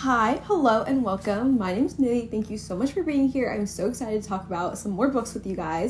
Hi, hello, and welcome. My name's Nidhi. Thank you so much for being here. I'm so excited to talk about some more books with you guys.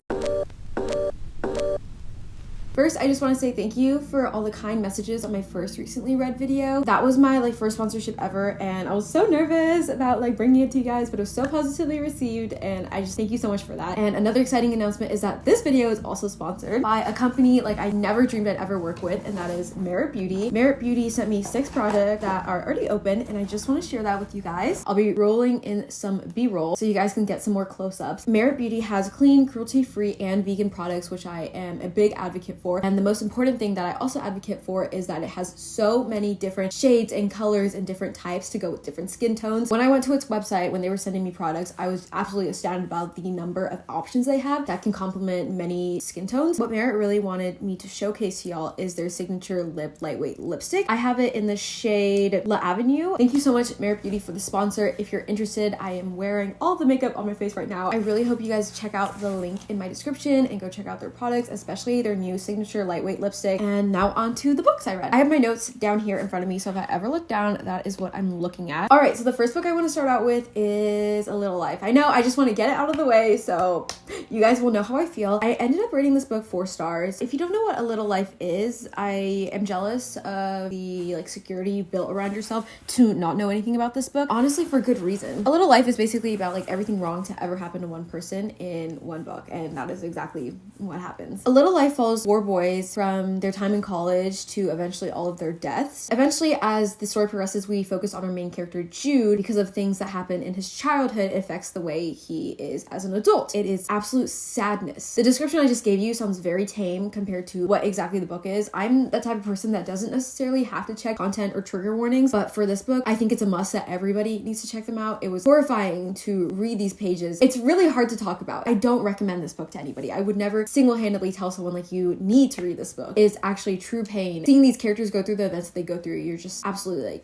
First, I just want to say thank you for all the kind messages on my first recently read video. That was my first sponsorship ever, and I was so nervous about bringing it to you guys, but it was so positively received, and I just thank you so much for that. And another exciting announcement is that this video is also sponsored by a company I never dreamed I'd ever work with, and that is Merit Beauty. Merit Beauty sent me 6 products that are already open, and I just want to share that with you guys. I'll be rolling in some B-roll so you guys can get some more close-ups. Merit Beauty has clean, cruelty-free, and vegan products, which I am a big advocate for. And the most important thing that I also advocate for is that it has so many different shades and colors and different types to go with different skin tones. When I went to its website, when they were sending me products, I was absolutely astounded about the number of options they have that can complement many skin tones. What Merit really wanted me to showcase to y'all is their signature lip lightweight lipstick. I have it in the shade La Avenue. Thank you so much, Merit Beauty, for the sponsor. If you're interested, I am wearing all the makeup on my face right now. I really hope you guys check out the link in my description and go check out their products, especially their new signature lightweight lipstick. And now on to the books I read. I have my notes down here in front of me, so if I ever look down, that is what I'm looking at. All right, so the first book I want to start out with is A Little Life. I know, I just want to get it out of the way so you guys will know how I feel. I ended up rating this book 4 stars. If you don't know what A Little Life is, I am jealous of the security you built around yourself to not know anything about this book, honestly, for good reason. A Little Life is basically about everything wrong to ever happen to one person in one book, and that is exactly what happens. A Little Life follows 4 boys from their time in college to eventually all of their deaths. Eventually, as the story progresses, we focus on our main character Jude. Because of things that happen in his childhood, it affects the way he is as an adult. It is absolute sadness. The description I just gave you sounds very tame compared to what exactly the book is. I'm the type of person that doesn't necessarily have to check content or trigger warnings, but for this book, I think it's a must that everybody needs to check them out. It was horrifying to read these pages. It's really hard to talk about. I don't recommend this book to anybody. I would never single-handedly tell someone you need to read this book. It's actually true pain. Seeing these characters go through the events that they go through, you're just absolutely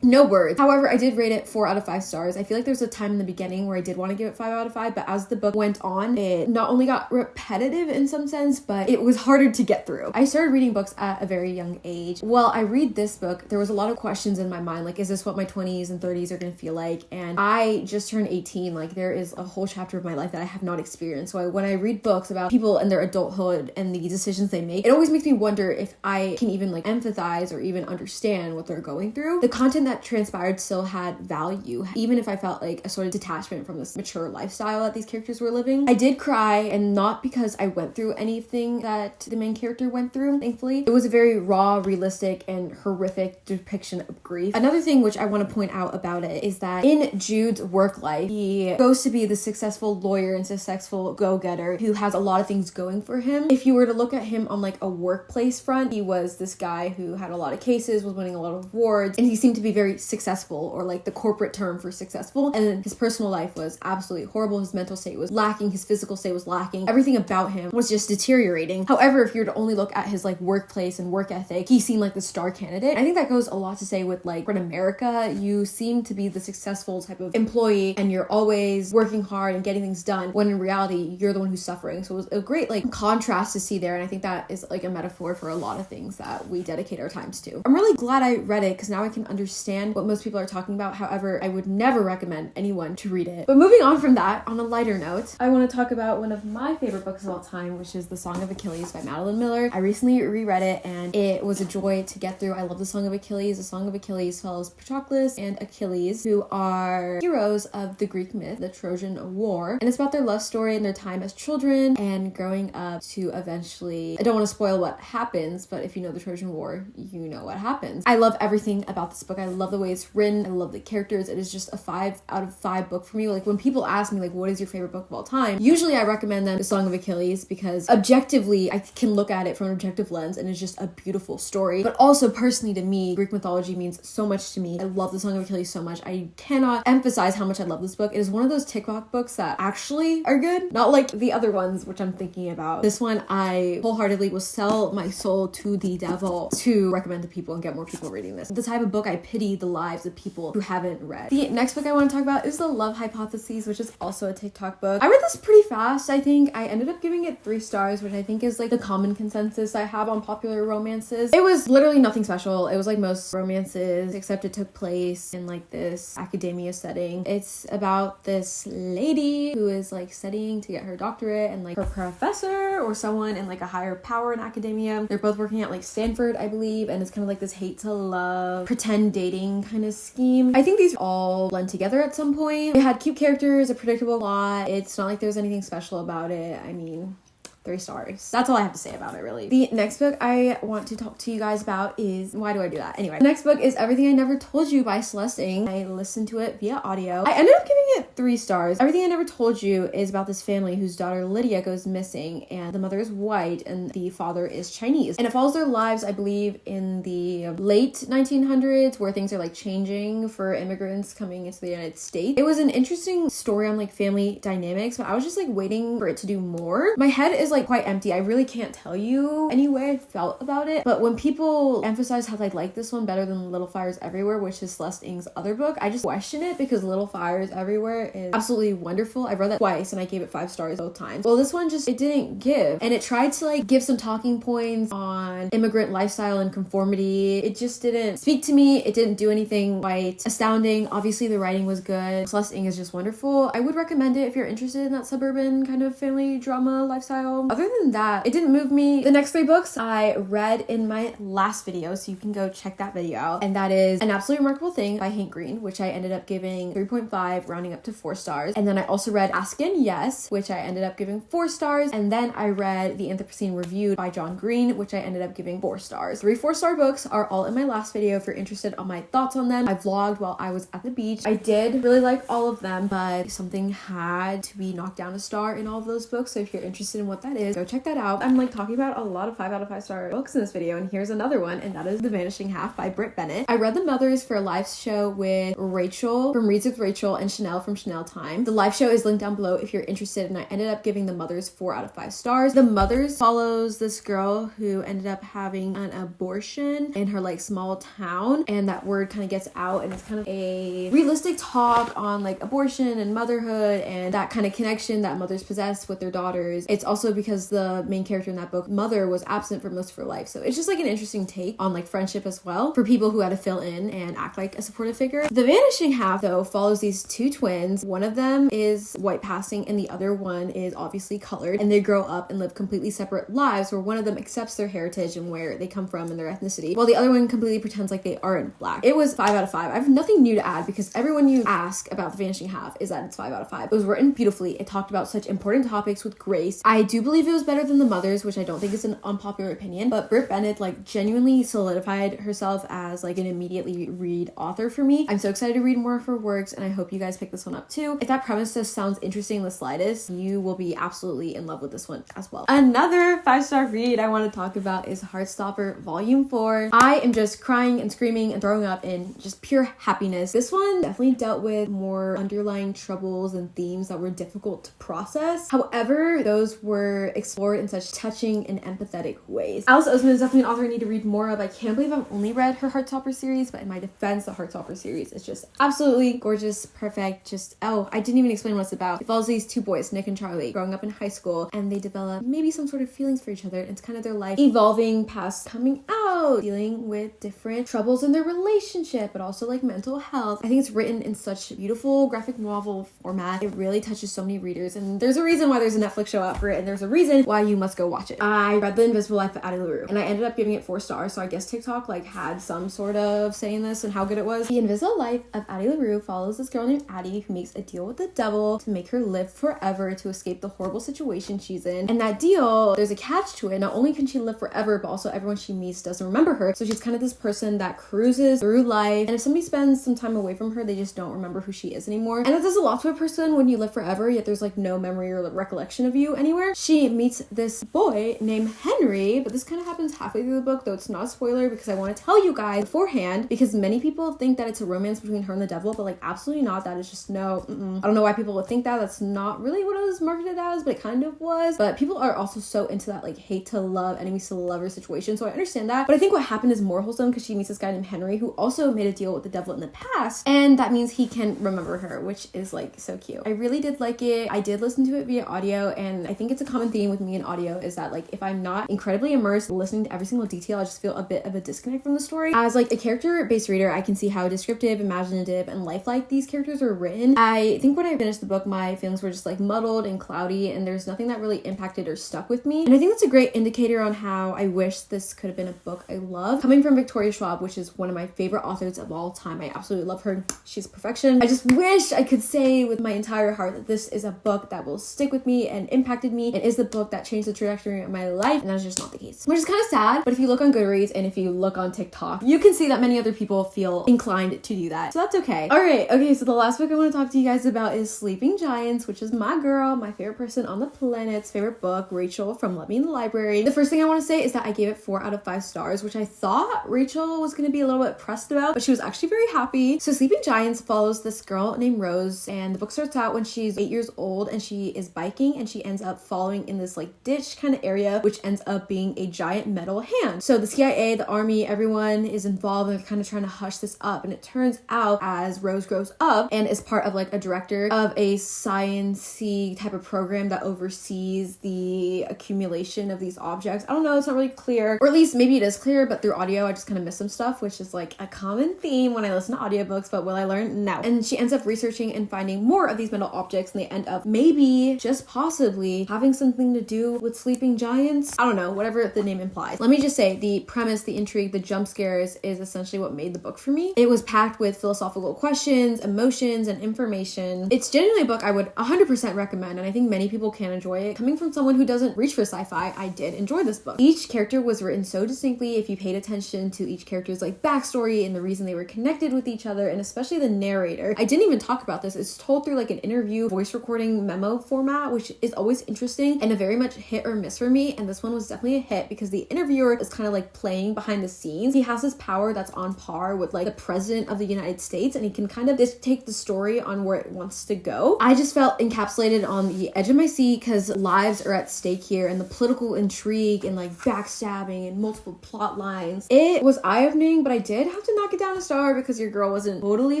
no words. However, I did rate it 4 out of 5 stars. I feel like there was a time in the beginning where I did want to give it 5 out of 5, but as the book went on, it not only got repetitive in some sense, but it was harder to get through. I started reading books at a very young age. While I read this book, there was a lot of questions in my mind, is this what my 20s and 30s are going to feel like? And I just turned 18. There is a whole chapter of my life that I have not experienced. So when I read books about people and their adulthood and the decisions they make, it always makes me wonder if I can even empathize or even understand what they're going through. The content that transpired still had value, even if I felt a sort of detachment from this mature lifestyle that these characters were living. I did cry, and not because I went through anything that the main character went through, thankfully. It was a very raw, realistic, and horrific depiction of grief. Another thing which I want to point out about it is that in Jude's work life, he goes to be the successful lawyer and successful go-getter who has a lot of things going for him. If you were to look at him on a workplace front, he was this guy who had a lot of cases, was winning a lot of awards, and he seemed to be very successful, or the corporate term for successful. And then his personal life was absolutely horrible. His mental state was lacking. His physical state was lacking. Everything about him was just deteriorating. However, if you were to only look at his workplace and work ethic, he seemed like the star candidate. I think that goes a lot to say with in America, you seem to be the successful type of employee and you're always working hard and getting things done, when in reality, you're the one who's suffering. So it was a great contrast to see there. And I think that is a metaphor for a lot of things that we dedicate our times to. I'm really glad I read it because now I can understand what most people are talking about. However, I would never recommend anyone to read it. But moving on from that, on a lighter note, I want to talk about one of my favorite books of all time, which is The Song of Achilles by Madeline Miller. I recently reread it and it was a joy to get through. I love The Song of Achilles. The Song of Achilles follows Patroclus and Achilles, who are heroes of the Greek myth, the Trojan War. And it's about their love story and their time as children and growing up to eventually, I don't want to spoil what happens, but if you know the Trojan War, you know what happens. I love everything about this book. I love the way it's written. I love the characters. It is just a 5 out of 5 book for me. When people ask me what is your favorite book of all time, usually I recommend them The Song of Achilles, because objectively I can look at it from an objective lens and it's just a beautiful story. But also personally to me, Greek mythology means so much to me. I love The Song of Achilles so much. I cannot emphasize how much I love this book. It is one of those TikTok books that actually are good, not like the other ones which I'm thinking about. This one I wholeheartedly will sell my soul to the devil to recommend to people and get more people reading this. The type of book I pity pity the lives of people who haven't read. The next book I want to talk about is The Love Hypothesis, which is also a TikTok book. I read this pretty fast. I think I ended up giving it 3 stars, which I think is like the common consensus I have on popular romances. It was literally nothing special. It was like most romances, except it took place in like this academia setting. It's about this lady who is like studying to get her doctorate, and like her professor or someone in like a higher power in academia. They're both working at like Stanford, I believe, and it's kind of like this hate to love, pretend dating kind of scheme. I think these all blend together at some point. It had cute characters, a predictable plot. It's not like there's anything special about it. I mean, 3 stars. That's all I have to say about it, really. The next book I want to talk to you guys about is... Why do I do that? Anyway, the next book is Everything I Never Told You by Celeste Ng. I listened to it via audio. I ended up giving it 3 stars. Everything I Never Told You is about this family whose daughter Lydia goes missing, and the mother is white and the father is Chinese. And it follows their lives, I believe, in the late 1900s, where things are like changing for immigrants coming into the United States. It was an interesting story on like family dynamics, but I was just like waiting for it to do more. My head is like quite empty. I really can't tell you any way I felt about it, but when people emphasize how they like this one better than Little Fires Everywhere, which is Celeste Ng's other book, I just question it, because Little Fires Everywhere is absolutely wonderful. I've read that twice and I gave it 5 stars both times. Well, this one just, it didn't give, and it tried to like give some talking points on immigrant lifestyle and conformity. It just didn't speak to me. It didn't do anything quite astounding. Obviously the writing was good. Celeste Ng is just wonderful. I would recommend it if you're interested in that suburban kind of family drama lifestyle. Other than that, it didn't move me. The next 3 books I read in my last video, so you can go check that video out, and that is An Absolutely Remarkable Thing by Hank Green, which I ended up giving 3.5, rounding up to 4 stars. And then I also read Ask Again Yes, which I ended up giving 4 stars. And then I read The Anthropocene Reviewed by John Green, which I ended up giving 4 stars. 3 4-star books are all in my last video if you're interested on my thoughts on them. I vlogged while I was at the beach. I did really like all of them, but something had to be knocked down a star in all of those books. So if you're interested in what that is, go check that out. I'm like talking about a lot of 5 out of 5 star books in this video, and here's another one, and that is The Vanishing Half by Britt Bennett. I read The Mothers for a live show with Rachel from Reads with Rachel and Chanel from Chanel Time. The live show is linked down below if you're interested, and I ended up giving The Mothers 4 out of 5 stars. The Mothers follows this girl who ended up having an abortion in her like small town, and that word kind of gets out, and it's kind of a realistic talk on like abortion and motherhood and that kind of connection that mothers possess with their daughters. It's also because the main character in that book, mother, was absent for most of her life, so it's just like an interesting take on like friendship as well for people who had to fill in and act like a supportive figure. The Vanishing Half though follows these 2 twins. One of them is white passing and the other one is obviously colored, and they grow up and live completely separate lives, where one of them accepts their heritage and where they come from and their ethnicity, while the other one completely pretends like they aren't black. It was 5 out of 5. I have nothing new to add, because everyone you ask about The Vanishing Half is that it's 5 out of 5. It was written beautifully. It talked about such important topics with grace. I do believe it was better than The Mothers, which I don't think is an unpopular opinion, but Britt Bennett like genuinely solidified herself as like an immediately read author for me. I'm so excited to read more of her works, and I hope you guys pick this one up too. If that premise just sounds interesting in the slightest, you will be absolutely in love with this one as well. Another 5-star read I want to talk about is Heartstopper Volume 4. I am just crying and screaming and throwing up in just pure happiness. This one definitely dealt with more underlying troubles and themes that were difficult to process. However, those were explored in such touching and empathetic ways. Alice Oseman is definitely an author I need to read more of. I can't believe I've only read her Heartstopper series, but in my defense, the Heartstopper series is just absolutely gorgeous, perfect. Just, oh, I didn't even explain what it's about. It follows these 2 boys, Nick and Charlie, growing up in high school, and they develop maybe some sort of feelings for each other. It's kind of their life evolving past coming out, dealing with different troubles in their relationship, but also like mental health. I think it's written in such beautiful graphic novel format. It really touches so many readers, and there's a reason why there's a Netflix show out for it, and there's a reason why you must go watch it. I read The Invisible Life of Addie LaRue, and I ended up giving it 4 stars, so I guess TikTok like had some sort of say in this and how good it was. The Invisible Life of Addie LaRue follows this girl named Addie who makes a deal with the devil to make her live forever to escape the horrible situation she's in. And that deal, there's a catch to it. Not only can she live forever, but also everyone she meets doesn't remember her. So she's kind of this person that cruises through life, and if somebody spends some time away from her, they just don't remember who she is anymore. And that does a lot to a person when you live forever, yet there's like no memory or recollection of you anywhere. She meets this boy named Henry, but this kind of happens halfway through the book, though it's not a spoiler because I want to tell you guys beforehand, because many people think that it's a romance between her and the devil, but like absolutely not. That is just no. I don't know why people would think that. That's not really what it was marketed as, but it kind of was. But people are also so into that like hate to love, enemies to lover situation, so I understand that. But I think what happened is more wholesome because she meets this guy named Henry who also made a deal with the devil in the past, and that means he can remember her, which is like so cute. I really did like it. I did listen to it via audio, and I think it's a common theme with me in audio is that like if I'm not incredibly immersed listening to every single detail, I just feel a bit of a disconnect from the story. As like a character-based reader, I can see how descriptive, imaginative, and lifelike these characters were written. I think when I finished the book, my feelings were just like muddled and cloudy, and there's nothing that really impacted or stuck with me. And I think that's a great indicator on how I wish this could have been a book I love. Coming from Victoria Schwab, which is one of my favorite authors of all time. I absolutely love her. She's perfection. I just wish I could say with my entire heart that this is a book that will stick with me and impacted me and is the book that changed the trajectory of my life, and that's just not the case. Which is kind of sad, but if you look on Goodreads and if you look on TikTok, you can see that many other people feel inclined to do that. So that's okay. Alright, okay, so the last book I want to talk to you guys about is Sleeping Giants, which is my girl, my favorite person on the planet's favorite book, Rachel from Let Me in the Library. The first thing I want to say is that I gave it 4 out of 5 stars, which I thought Rachel was going to be a little bit pressed about, but she was actually very happy. So Sleeping Giants follows this girl named Rose, and the book starts out when she's 8 years old and she is biking and she ends up falling in this like ditch kind of area, which ends up being a giant metal hand. So the CIA, the army, everyone is involved and they're kind of trying to hush this up, and it turns out as Rose grows up and is part of like a director of a science-y type of program that oversees the accumulation of these objects. I don't know, it's not really clear, or at least maybe it is clear, but through audio I just kind of miss some stuff, which is like a common theme when I listen to audiobooks, but will I learn? No. And she ends up researching and finding more of these metal objects, and they end up maybe, just possibly, having something to do with sleeping giants. I don't know, whatever the name implies. Let me just say, the premise, the intrigue, the jump scares is essentially what made the book for me. It was packed with philosophical questions, emotions, and information. It's genuinely a book I would 100% recommend, and I think many people can enjoy it. Coming from someone who doesn't reach for sci-fi, I did enjoy this book. Each character was written so distinctly. If you paid attention to each character's like backstory and the reason they were connected with each other, and especially the narrator. I didn't even talk about this. It's told through like an interview voice recording memo format, which is always interesting and a very much hit or miss for me. And this one was definitely a hit because the interviewer is kind of like playing behind the scenes. He has this power that's on par with like the president of the United States, and he can kind of just take the story on where it wants to go. I just felt encapsulated on the edge of my seat because lives are at stake here, and the political intrigue and like backstabbing and multiple plot lines. It was eye-opening, but I did have to knock it down a star because your girl wasn't totally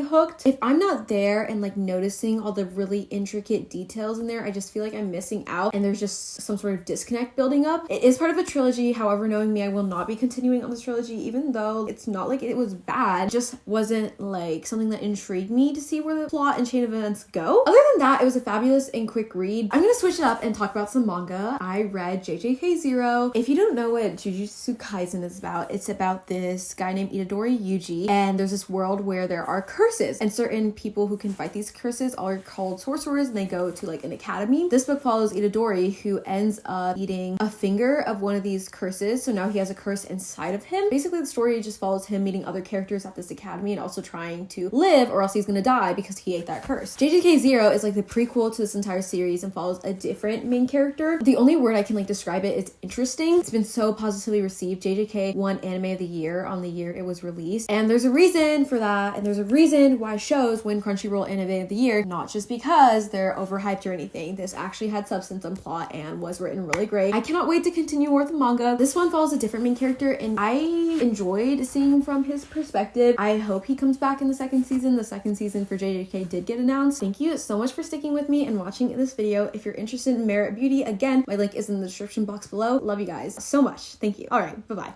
hooked. If I'm not there and like noticing all the really intricate details in there, I just feel like I'm missing out and there's just some sort of disconnect building up. It is part of a trilogy. However, knowing me, I will not be continuing on this trilogy, even though it's not like it was bad. It just wasn't like something that intrigued me to see where the plot and chain of events go. Other than that, it was a fabulous and quick read. I'm gonna switch it up and talk about some manga. I read JJK0. If you don't know what Jujutsu Kaisen is about, it's about this guy named Itadori Yuji, and there's this world where there are curses, and certain people who can fight these curses are called sorcerers, and they go to like an academy. This book follows Itadori, who ends up eating a finger of one of these curses, so now he has a curse inside of him. Basically, the story just follows him meeting other characters at this academy and also trying to live, or else he's gonna die because he ate that curse. JJK0 is like the prequel to this entire series and follows a different main character. The only word I can like describe it is interesting. It's been so positively received. JJK won Anime of the Year on the year it was released, and there's a reason for that, and there's a reason why shows win Crunchyroll Anime of the Year, not just because they're overhyped or anything. This actually had substance and plot and was written really great. I cannot wait to continue more with the manga. This one follows a different main character, and I enjoyed seeing from his perspective. I hope he comes back in the second season. The second season for JJK did get announced. Thank you so much for sticking with me and watching this video. If you're interested in Merit Beauty, again, my link is in the description box below. Love you guys so much. Thank you. All right, bye-bye.